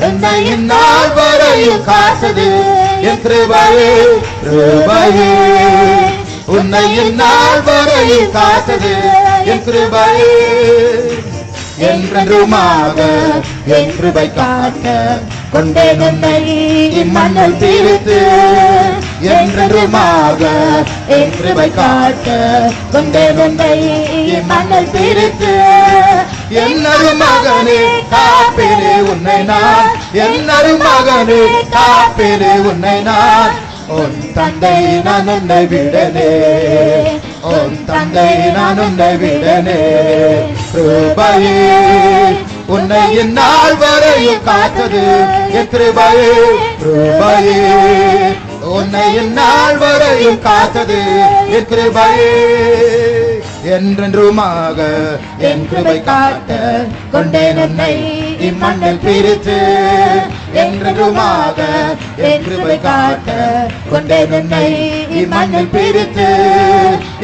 S1: என்னை இந்நாள் வரையும் காத்தது, என் கிருபையே, கிருபையே உன்னை இந்நாள் வரையும் காத்தது, என் கிருபையே. என்றென்றுமாக என் கிருபை காட்ட கொண்டேன் உன்னை இம்மண்ணில் தீர்த்து, என்றென்றுமாக என் கிருபை காட்ட கொண்டேன் உன்னை இம்மண்ணில் தீர்த்து, என்னரு மகனே காப்பேனே உன்னை நான், என்னரு மகனே காப்பேனே உன்னை நான், உன் தந்தை நான் உன்னை விடனே, உன் தந்தை நான் உன்னை விடனே, கிருபையே உன்னை இந்நாள் வரையும் காத்தது, என் கிருபையே, கிருபையே உன்னை இந்நாள் வரையும் காத்தது, என் கிருபையே. என்றென்றுமாக என் கிருபை காட்ட கொண்டேன் உன்னை இம்மண்ணில் பிரித்து, என்றென்றுமாக என் கிருபை காட்ட கொண்டேன் உன்னை இம்மண்ணில் பிரித்து,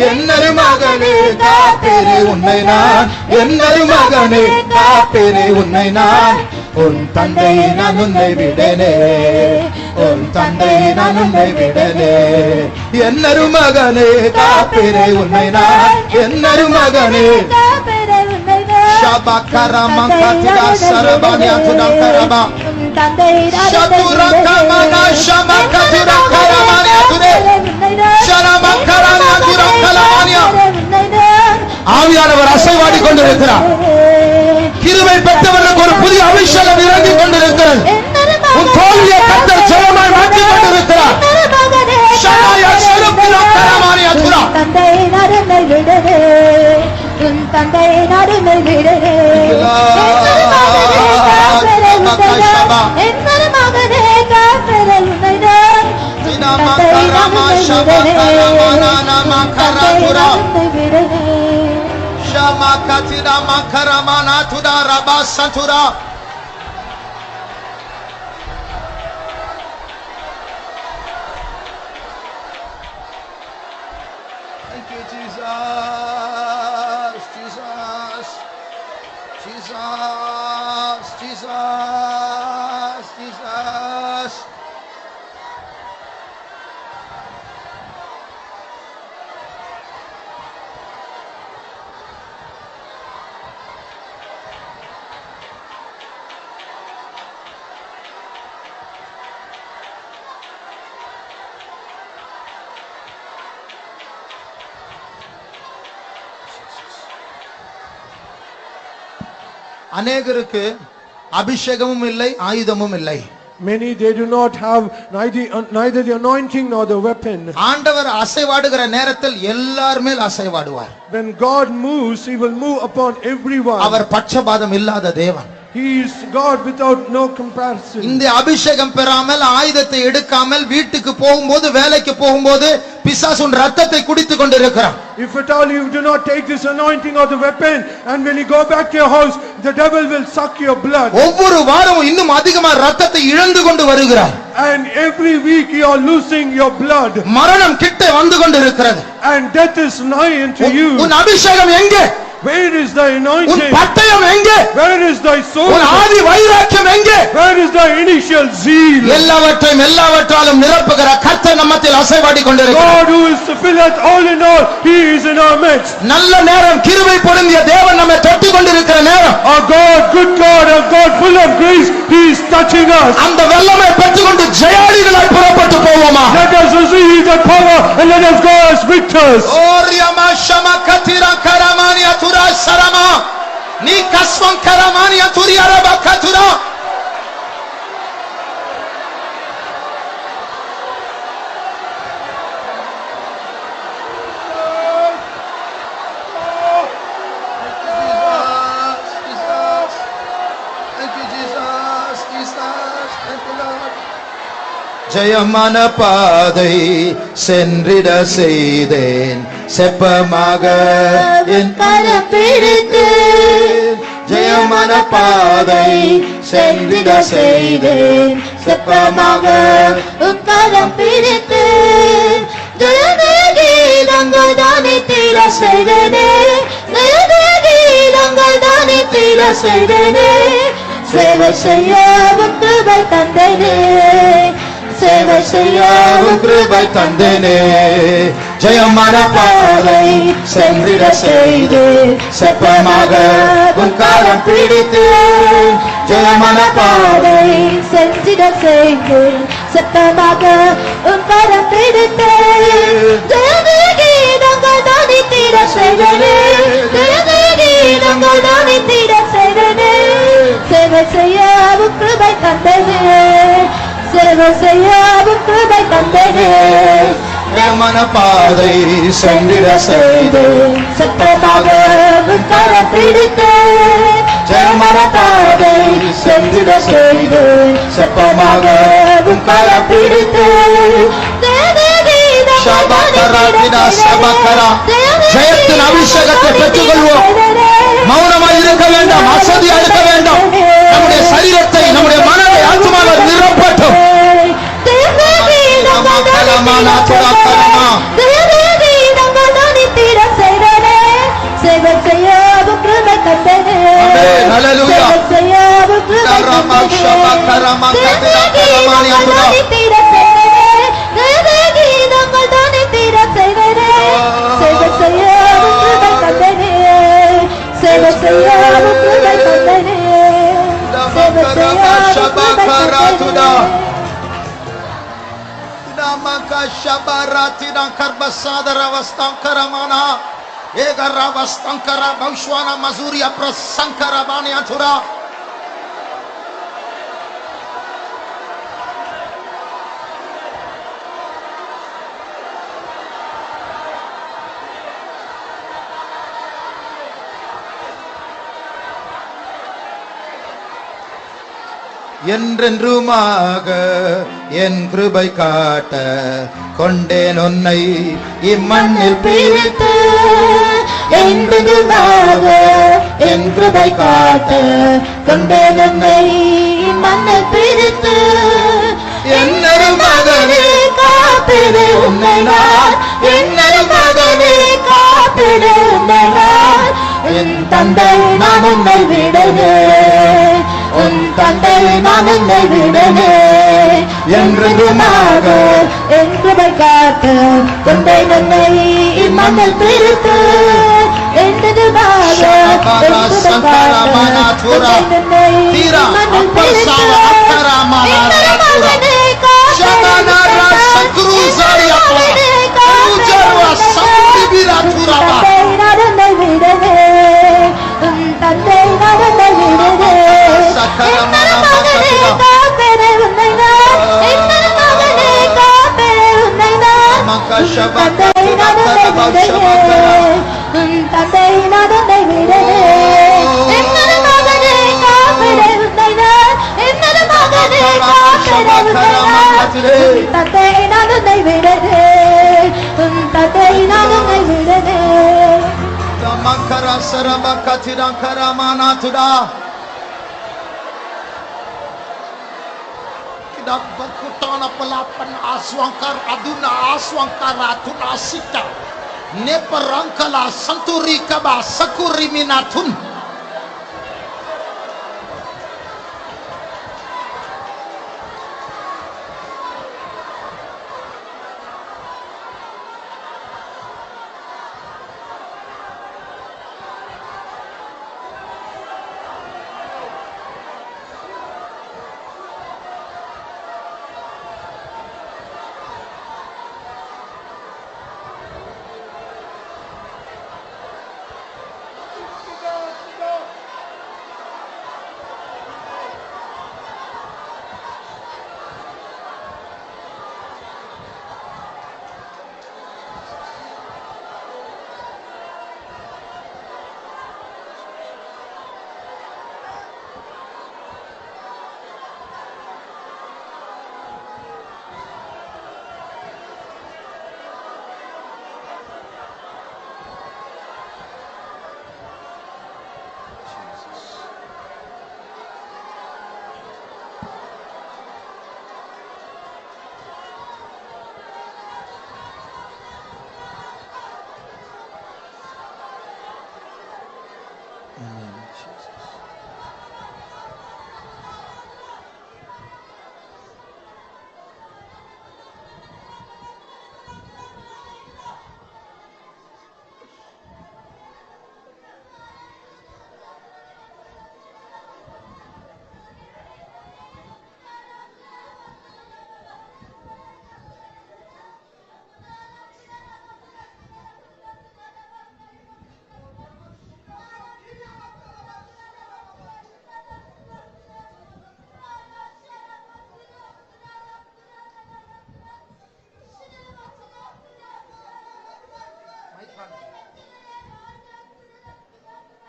S1: என்னரு மகனே காப்பேனே உன்னை நான், என்னரு மகனே காப்பேனே உன்னை நான், உன் தந்தை நான் உன்னை விடனே, உன் தந்தை நான் உன்னை விடனே, என்னரு மகனே காப்பேனே உன்னை நான், என்னரு மகனே காப்பேனே உன்னை நான், ஷபகரம கதிரா சரபானியா துனகரமா தந்தை சதுரகமனா ஷமகதிரா கரமானியா துனே ஷரமகரனா துரகலமானியா. ஆவியானவர் அசைவாடி கொண்டிருக்கிறார். கிருபை பெற்றவர்களுக்கு ஒரு புதிய அபிஷேகம் இறங்கி கொண்டிருக்கிறது. உன் தோல்வியை கர்த்தர் ஜெயமாய் மாற்றி கொண்டிருக்கிறார். ஷமாயா ஷரபிரா கரமானியா துரா. தந்தை நடுமை விடவே, உன் தந்தை நடுமை விடவே, என்னரு மகனே காப்பேனே உன்னை நான், தந்தை நடுமை விடவே, katida makaramana tuda rabasantura. Thank you, Jesus. Jesus. Jesus. Jesus. Jesus. அநேகருக்கு அபிஷேகமும் இல்லை ஆயுதமும் இல்லை.
S2: Many, they do not have neither the anointing nor the weapon.
S1: ஆண்டவர் அசைவாடுகிற நேரத்தில் எல்லார் மேல் அசைவாடுவார்.
S2: When God moves, he will move upon everyone.
S1: அவர் பட்சபாதம் இல்லாத தேவன்.
S2: He is God without no comparison.
S1: இந்த அபிஷேகம் பெறாமல் ஆயுதத்தை எடுக்காமல் வீட்டுக்கு போகும்போது வேலைக்கு போகும்போது பிசாசு உன் ரத்தத்தை குடித்துக் கொண்டிருக்கிறான்.
S2: If at all you do not take this anointing or the weapon, and when you go back to your house, the devil will suck your blood.
S1: ஒவ்வொரு வாரமும் இன்னும் அதிகமா ரத்தத்தை இழந்து கொண்டு வருகிறார்.
S2: And every week you are losing your blood.
S1: மரணம் கிட்ட வந்து கொண்டிருக்கிறது.
S2: And death is nigh unto you.
S1: உன் அபிஷேகம் எங்கே?
S2: Where is thy
S1: உன்
S2: anointing?
S1: பட்டயம் எங்கே?
S2: Where is thy sword?
S1: உன் ஆதி வைராக்கியம் எங்கே?
S2: Where is thy initial zeal?
S1: எல்லாவற்றையும் எல்லாவற்றாலும் நிரப்புகிற கர்த்தர் நம்மத்தில் அசைவாடி கொண்டிருக்கிறார்.
S2: God who is filleth all in all, he is in our midst.
S1: நல்ல நேரம், கிருபை பொருந்திய தேவன் நம்மை தொட்டுக் கொண்டிருக்கிற நேரம்.
S2: Our God, good God, our God full of grace, he is touching us.
S1: அந்த வல்லமை பெற்றுக்கொண்டு ஜெயாளிகளாய் புறப்பட்டு போவோமா?
S2: Let us receive that power and let us go as victors.
S1: ஓரியமா ஷமகதிரா கரமானியா Tura சரமா நீ கஸ்வம் கரமானியா துரியரபா கதுரா. ஜெயமான பாதை சென்றிட செய்தேன் செப்பமாக என்
S3: கரம் பிடித்து
S1: ஜெயமான பாதை சென்றிட செய்தேன்
S3: செப்பமாக உன் கரம் பிடித்து கீதங்கள் தானே தீர செய்தனே கீதங்கள் தானே தீர செய்தனே சேவை செய்ய உன் கிருபை தந்தனே சேவை செய்ய உன்
S1: கிருபை தந்தேனே. ஜெயமான பாதை சென்றிட செய்து செப்பமாக உன் காலம் பிடித்து ஜெயமான பாதை
S3: செஞ்சிட செய்து சத்தமாக உன் கரம் பிடித்து கீதங்கள் தானே தீர செய்தனே கீதங்கள் தானே தீர செய்தனே சேவை செய்ய உன் கிருபை தந்தனே சேவை செய்ய உன் கிருபை தந்தனே
S1: ஜெயமான பாதை சென்றிட செய்து
S3: சத்தமாக உன் கரம் பிடித்து
S1: ஜெயமான பாதை சென்றிட செய்து செப்பமாக உன் காலம் பிடித்து சபகரா சபகரா ஜெயத்தின் அபிஷேகத்தை பெற்றுக்கொள்வோம். மௌனமாய் இருக்க வேண்டாம், அசதியா இருக்க வேண்டாம். நம்முடைய சரீரத்தை, நம்முடைய மனதை ஆத்மாவை நிரப்பட்டும். Shabaratida Karbasadara Vastankaramana Egara Vastankara Baushwana Mazuria Prasankara Baniatura. என்றென்றுமாக என் கிருபை காட்ட கொண்டேன் உன்னை இம்மண்ணில் பிரித்து
S3: என்றுமாக என் கிருபை காட்ட கொண்டேன் உன்னை இம்மண்ணில் பிரித்து
S1: என்னொரு மகனே
S3: காப்பிடு உன்னை நான் என்னொரு மகனே காப்பிடு உன்னை நான் என் தந்தை நான் உன்னை விடவே உன் தந்தை நான் உன்னை விடவே என்றுமாக என் கிருபை காட்ட கொண்டேன் உன்னை இம்மண்ணில் பிரித்து என்றுமாக என் கிருபை காட்ட கொண்டேன் உன்னை இம்மண்ணில் பிரித்து
S1: Neperangkala santuri kaba sakuri minatun.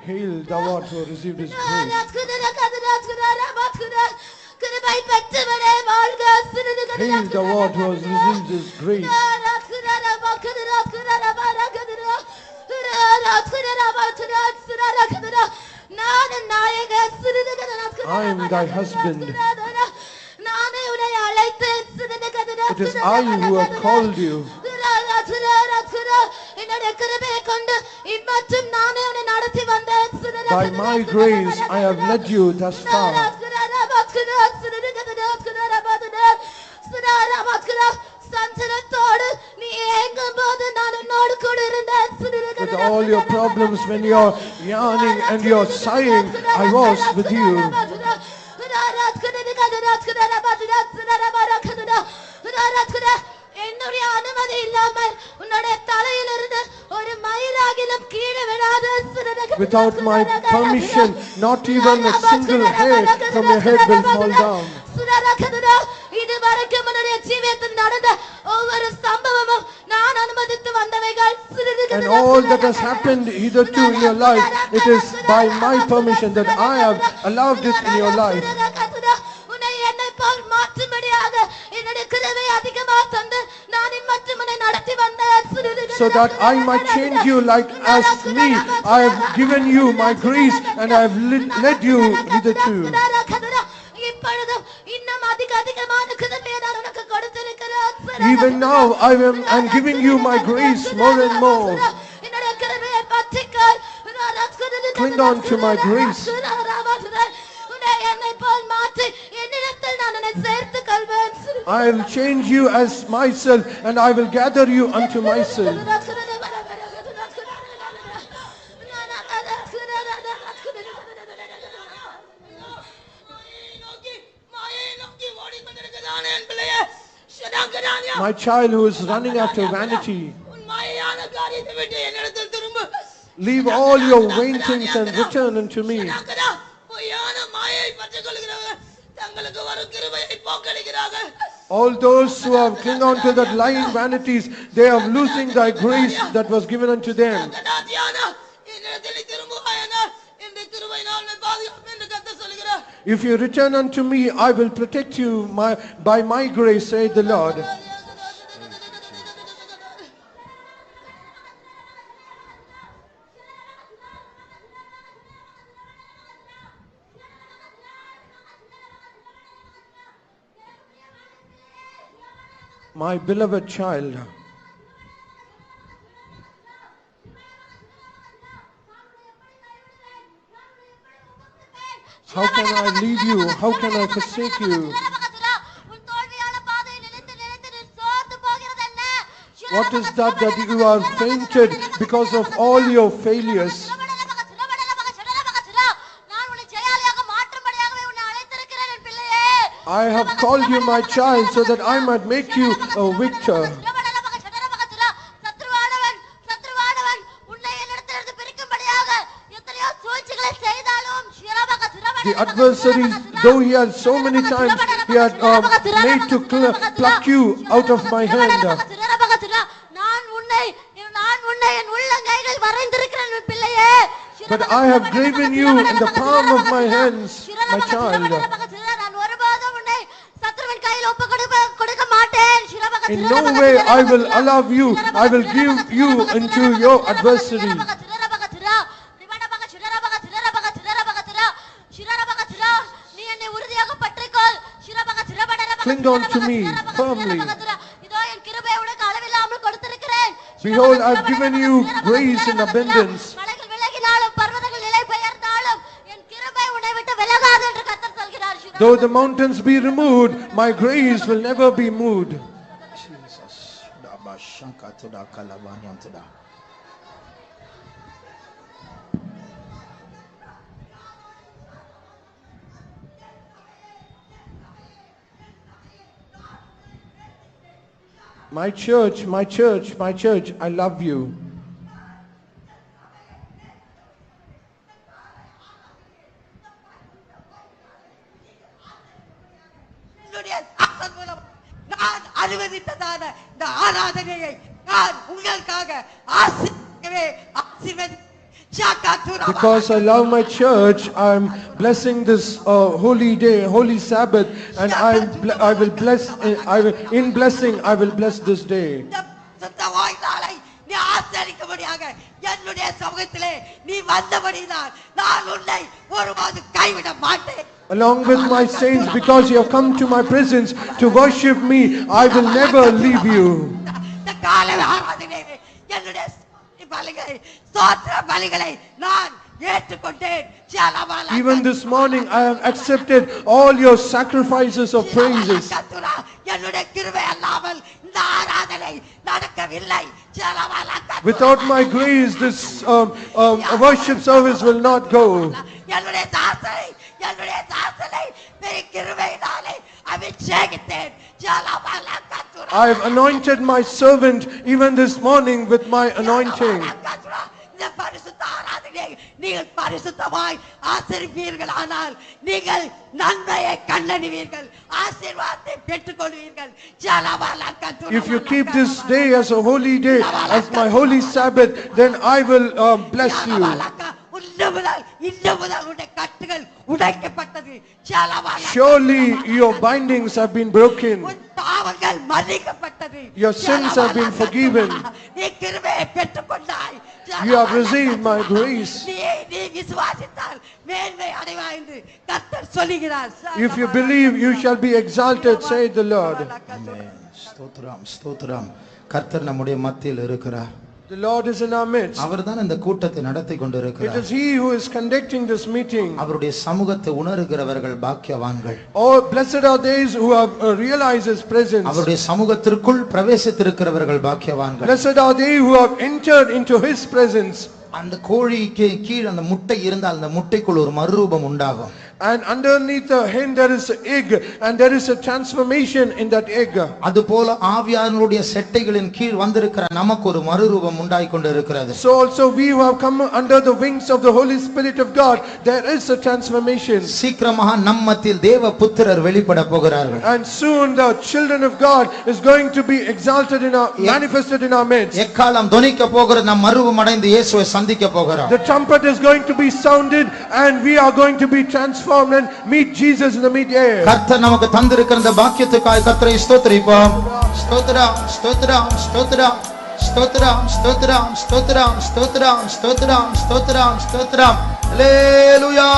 S2: Hail thou art who received his grace. Hail thou art who has received his grace. I am thy husband. It is I who have called you. By my grace I have led you thus far. With all your problems, when you're yearning and you're sighing, I was with you.
S3: என்னுடைய அனுமதி இல்லாமல் உன்னுடைய தலையிலிருந்து ஒரு மயிராகிலும் கீழே விழாது.
S2: Without my permission, not even a single hair from your head will fall down.
S3: இதுவரைக்கும் உன்னுடைய ஜீவிதத்தில் நடந்த ஒவ்வொரு சம்பவமும் நான் அனுமதித்து வந்தவைகள்.
S2: And all that has happened hitherto in your life, it is by my permission that I have allowed it in your life.
S3: உன்னை
S2: so that I might change you like as me. I have given you my grace and I have led you hitherto.
S3: இப்பொழுதும் இன்னும் அதிக அதிகமான கிருபையை நான் உனக்கு கொடுத்திருக்கிறேன்.
S2: Even now I am giving you my grace more and more.
S3: என்னுடைய கிருபையை பற்றிக்கொள்.
S2: Cling on to my grace.
S3: உன்னை என்னை போல் மாற்றி என்னிடத்தில் நான் உன்னை சேர்த்துக் கொள்வேன்.
S2: I will change you as myself and I will gather you unto myself. My child who is running after vanity, leave all your vain things and return unto me. All those who have clung on to that lying vanities, they are losing thy grace that was given unto them. If you return unto me, I will protect you by my grace, saith the Lord. My beloved child, how can I leave you? How can I forsake you? What is that you are fainted because of all your failures? I have called you my child so that I might make you a victor. The adversary, though he had so many times, he had made to pluck you out of my hand. But I have graven you in the palm of my hands, my child. In no way I will allow you, I will give you into your adversary. Cling on to me firmly. Behold, I have given you grace in abundance. Though the mountains be removed, my grace will never be moved. My church, my church, my church, I love you.
S4: நான் அனுமதித்ததான இந்த ஆராதனையை நான் உங்களுக்காக ஆசீர்வதிக்கிறேன்.
S2: Because I love my church, I am blessing this holy day, holy Sabbath, and I will bless. In blessing, I will bless this day.
S4: நீ ஆசீர்வதிக்கும்படியாக என்னுடைய சமூகத்திலே நீ வந்தபடியால் நான் உன்னை ஒருபோதும் கைவிட மாட்டேன்.
S2: Along with my saints, because you have come to my presence to worship me, I will never leave you.
S4: இந்த காலை ஆராதனையிலே என்னுடைய பலிகளை ஸ்தோத்திர பலிகளை நான் ஏற்றுக்கொண்டேன்.
S2: Even this morning I have accepted all your sacrifices of praises.
S4: என்னுடைய கிருபை அல்லாமல் இந்த ஆராதனை நடக்கவில்லை.
S2: Without my grace, this worship service will not go.
S4: என்னுடைய தாசனை பெரிய கிருபையினாலே அபிஷேகித்தேன்.
S2: I have anointed my servant even this morning with my anointing.
S4: இந்த பரிசுத்த ஆராதனை நீங்கள் பரிசுத்தமாய் ஆசீர்வீர்கள், ஆனால் நீங்கள் நன்மையை கண்டறிவீர்கள், ஆசீர்வாதத்தை பெற்றுக்கொள்வீர்கள்.
S2: If you keep this day as a holy day, as my holy Sabbath, then I will bless you. Surely your bindings have been broken. Your sins have been forgiven.
S4: நன்மையை பெற்றுக்கொண்டாய்.
S2: You have received my grace.
S4: நீ விசுவாசித்தால் மேன்மை அடைவாய் என்று கர்த்தர் சொல்லுகிறார்.
S2: If you believe, you shall be exalted, saith the Lord.
S1: ஸ்தோத்திரம் ஸ்தோத்திரம். கர்த்தர் நம்முடைய மத்தியில் இருக்கிறார்.
S2: The Lord is in our midst.
S1: அவர்தான் இந்த கூட்டத்தை நடத்தி
S2: It
S1: கொண்டிருக்கிறார்.
S2: is He who is conducting this meeting.
S1: அவருடைய சமூகத்தை உணர்கிறவர்கள் பாக்கியவான்கள்.
S2: Oh, blessed are those who have realized His presence.
S1: அவருடைய சமூகத்திற்குள் பிரவேசித்திருக்கிறவர்கள் பாக்கியவான்கள்.
S2: Blessed are they who have entered into His presence.
S1: அந்த கோழிக்கு கீழ் அந்த முட்டை இருந்தால் அந்த முட்டைக்குள் ஒரு மறுரூபம் உண்டாகும்.
S2: And underneath the hen there is an egg, and there is a transformation in that egg.
S1: அதுபோல ஆவியானவருடைய செட்டைகளின் கீழ் வந்திருக்கிற நமக்கு ஒரு மறுரூபம் உண்டாகிக் கொண்டிருக்கிறது.
S2: So also we who have come under the wings of the Holy Spirit of God, there is a transformation.
S1: சீக்கிரமாக நம் மத்தியில் தேவ புத்திரர் வெளிப்பட போகிறார்கள்.
S2: And soon the children of God is going to be exalted in our manifested in our midst.
S1: எக்காலம் தொனிக்க போகிற நம் மறுரூபம் அடைந்து இயேசுவை சந்திக்க போகிறோம்.
S2: The trumpet is going to be sounded, and we are going to be transformed and meet Jesus in the mid-air.
S1: கர்த்தர் நமக்கு தந்திருக்கிற இந்த பாக்கியத்துக்காய் கர்த்தரை ஸ்தோத்திரிப்போம். ஸ்தோத்திரம் ஸ்தோத்திரம் ஸ்தோத்திரம் ஸ்தோத்திரம் ஸ்தோத்திரம் ஸ்தோத்திரம் ஸ்தோத்திரம் ஸ்தோத்திரம் ஸ்தோத்திரம் ஸ்தோத்திரம். அல்லேலூயா.